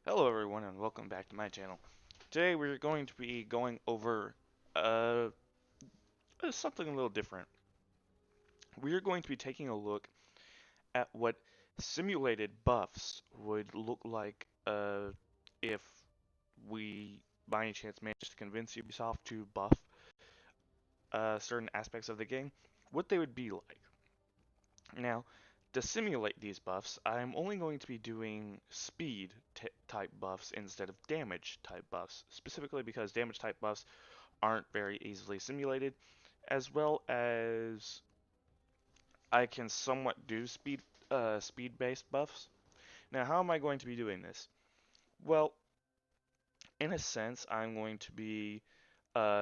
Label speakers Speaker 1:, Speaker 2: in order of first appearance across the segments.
Speaker 1: Hello everyone and welcome back to my channel. Today we're going to be going over uh, something a little different. We are going to be taking a look at what simulated buffs would look like if we by any chance managed to convince Ubisoft to buff certain aspects of the game, what they would be like. Now, to simulate these buffs, I'm only going to be doing speed type buffs instead of damage type buffs, specifically because damage type buffs aren't very easily simulated, as well as I can somewhat do speed-based buffs. Now, how am I going to be doing this? Well, in a sense, I'm going to be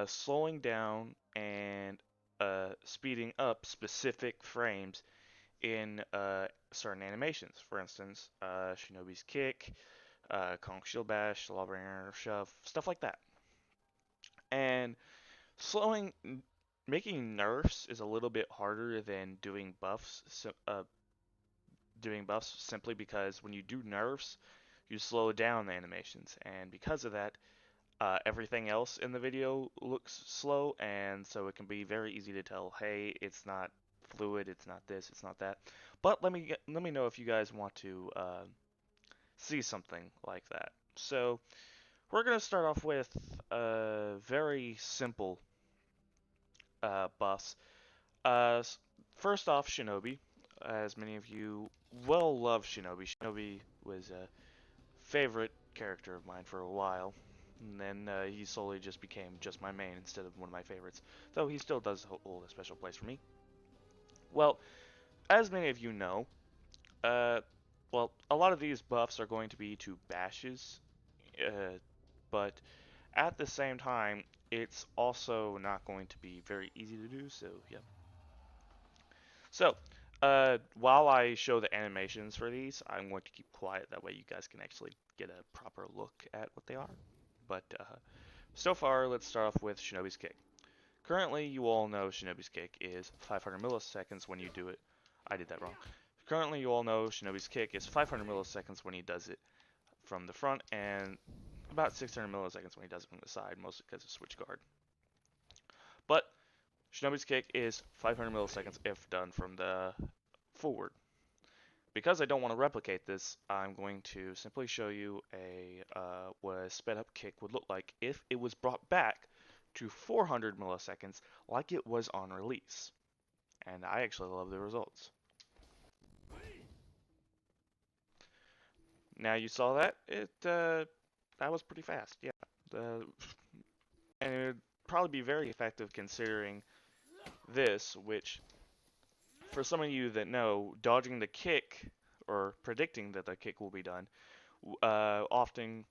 Speaker 1: slowing down and speeding up specific frames in certain animations. For instance, Shinobi's kick, Kong Shield Bash, Lawbringer Shove, stuff like that. And slowing, making nerfs is a little bit harder than doing buffs. Doing buffs simply because when you do nerfs, you slow down the animations, and because of that, everything else in the video looks slow, and so it can be very easy to tell, hey, it's not fluid, it's not this, it's not that. But let me know if you guys want to see something like that. So we're gonna start off with very simple buffs. First off, Shinobi. As many of you well love Shinobi. Shinobi was a favorite character of mine for a while. And then he slowly just became just my main instead of one of my favorites. Though he still does hold a special place for me. Well, as many of you know, uh, well, a lot of these buffs are going to be to bashes. But at the same time, it's also not going to be very easy to do, so yeah. So, while I show the animations for these, I'm going to keep quiet. That way you guys can actually get a proper look at what they are. But so far, let's start off with Shinobi's Kick. Currently, you all know Shinobi's Kick is 500 milliseconds when you do it. I did that wrong. Currently, you all know Shinobi's Kick is 500 milliseconds when he does it from the front, and about 600 milliseconds when he does it from the side, mostly because of switch guard. But Shinobi's Kick is 500 milliseconds if done from the forward. Because I don't want to replicate this, I'm going to simply show you what a sped up kick would look like if it was brought back to 400 milliseconds like it was on release. And I actually love the results. Now you saw that, that was pretty fast, yeah. And it would probably be very effective considering this, which for some of you that know, dodging the kick or predicting that the kick will be done often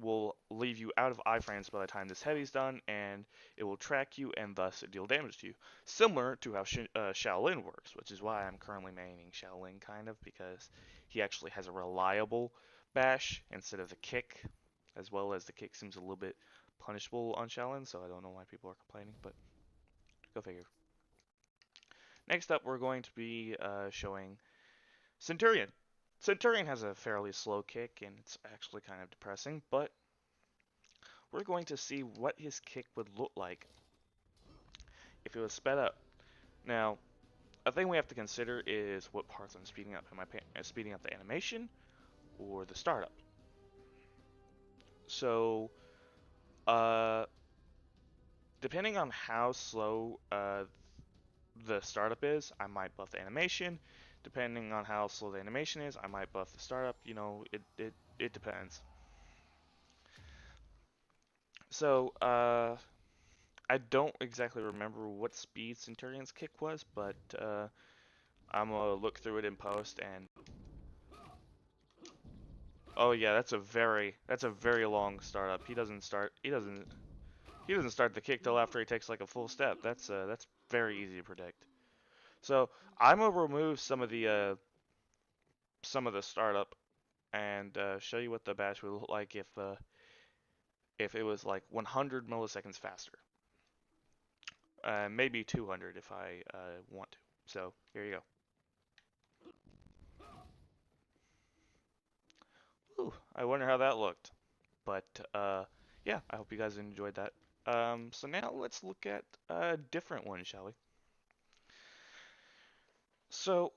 Speaker 1: will leave you out of iframes by the time this heavy's done, and it will track you and thus deal damage to you. Similar to how Shaolin works, which is why I'm currently maining Shaolin kind of, because he actually has a reliable bash instead of the kick, as well as the kick seems a little bit punishable on Shaolin, so I don't know why people are complaining, but go figure. Next up, we're going to be showing Centurion. Centurion has a fairly slow kick, and it's actually kind of depressing, but we're going to see what his kick would look like if it was sped up. Now, a thing we have to consider is what parts I'm speeding up. Am I speeding up the animation or the startup? So, uh, depending on how slow the startup is, I might buff the animation. Depending on how slow the animation is, I might buff the startup. You know, it depends. So, I don't exactly remember what speed Centurion's kick was, but I'm gonna look through it in post and oh yeah, that's a very long startup. He doesn't start the kick till after he takes like a full step. That's very easy to predict. So I'm gonna remove some of the startup and show you what the bash would look like if it was like 100 milliseconds faster. Maybe 200 if I want to. So here you go. Ooh, I wonder how that looked. But yeah, I hope you guys enjoyed that. So now let's look at a different one, shall we? So,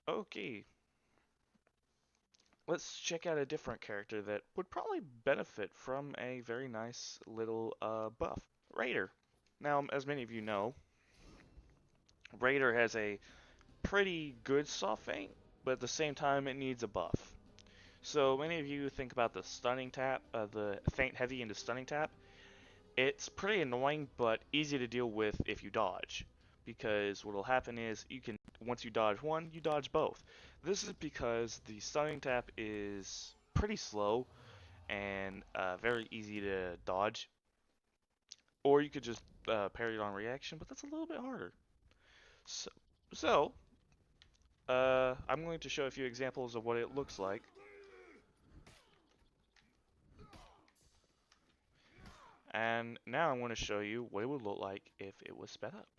Speaker 1: okay, let's check out a different character that would probably benefit from a very nice little buff. Raider. Now, as many of you know, Raider has a pretty good soft feint, but at the same time it needs a buff. So many of you think about the stunning tap, the feint heavy into stunning tap. It's pretty annoying, but easy to deal with if you dodge. Because what will happen is you can, once you dodge one, you dodge both. This is because the stunning tap is pretty slow and very easy to dodge. Or you could just parry it on reaction, but that's a little bit harder. So, so I'm going to show a few examples of what it looks like. And now I'm going to show you what it would look like if it was sped up.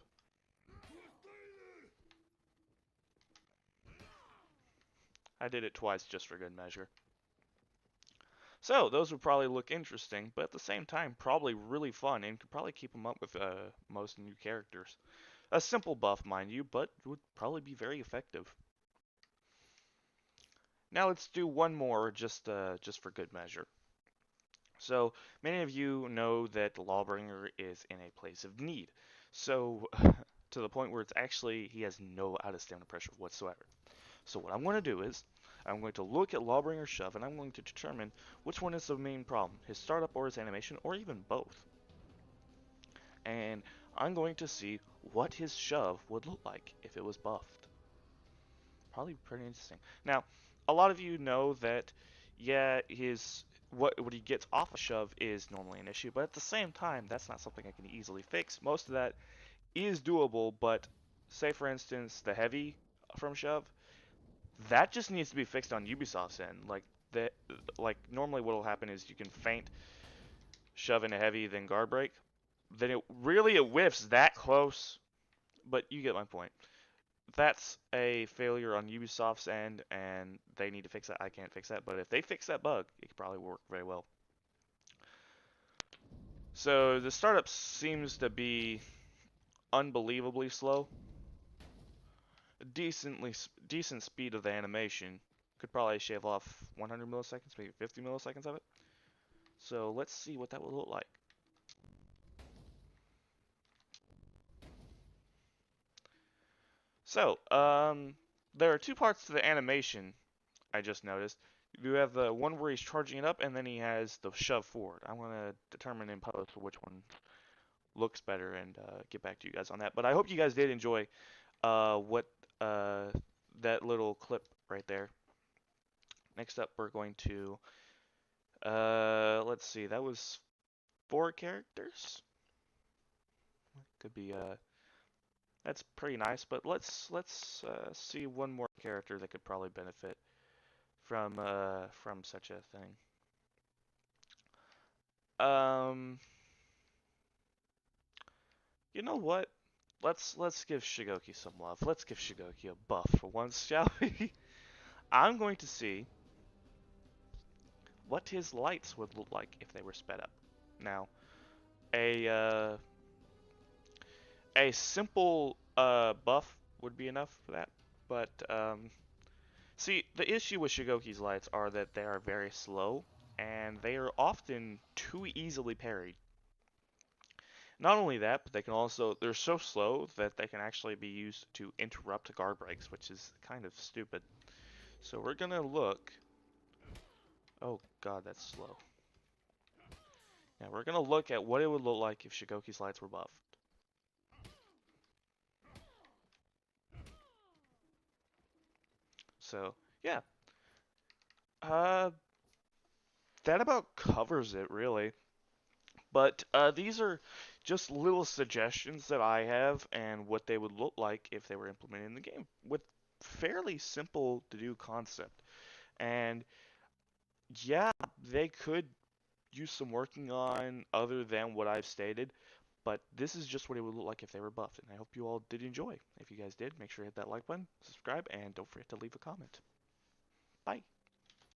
Speaker 1: I did it twice just for good measure. So those would probably look interesting, but at the same time probably really fun and could probably keep them up with most new characters. A simple buff, mind you, but would probably be very effective. Now let's do one more just for good measure. So many of you know that the Lawbringer is in a place of need. So to the point where it's actually he has no out of stamina pressure whatsoever. So what I'm going to do is I'm going to look at Lawbringer's shove and I'm going to determine which one is the main problem, his startup or his animation, or even both. And I'm going to see what his shove would look like if it was buffed. Probably pretty interesting. Now, a lot of you know that, yeah, his what he gets off a shove is normally an issue, but at the same time, that's not something I can easily fix. Most of that is doable, but say for instance the heavy from shove, that just needs to be fixed on Ubisoft's end. Like normally what will happen is you can feint, shove in a heavy, then guard break. Then it whiffs that close, but you get my point. That's a failure on Ubisoft's end, and they need to fix that. I can't fix that, but if they fix that bug, it could probably work very well. So the startup seems to be unbelievably slow. Decent speed of the animation. Could probably shave off 100 milliseconds, maybe 50 milliseconds of it. So let's see what that will look like. So, there are two parts to the animation I just noticed. You have the one where he's charging it up, and then he has the shove forward. I'm going to determine in post which one looks better and get back to you guys on that. But I hope you guys did enjoy what that little clip right there. Next up, we're going to let's see. That was 4 characters. Could be that's pretty nice. But let's see one more character that could probably benefit from such a thing. Um, you know what? Let's give Shigoki some love. Let's give Shigoki a buff for once, shall we? I'm going to see what his lights would look like if they were sped up. Now, a uh, a simple buff would be enough for that, but see, the issue with Shigoki's lights are that they are very slow, and they are often too easily parried. Not only that, but they're so slow that they can actually be used to interrupt guard breaks, which is kind of stupid. So we're gonna look. Oh god, that's slow. Yeah, we're gonna look at what it would look like if Shigoki's lights were buffed. So, yeah. Uh, that about covers it, really. But these are just little suggestions that I have and what they would look like if they were implemented in the game with fairly simple to do concept. And yeah, they could use some working on other than what I've stated, but this is just what it would look like if they were buffed. And I hope you all did enjoy. If you guys did, make sure to hit that like button, subscribe, and don't forget to leave a comment. Bye.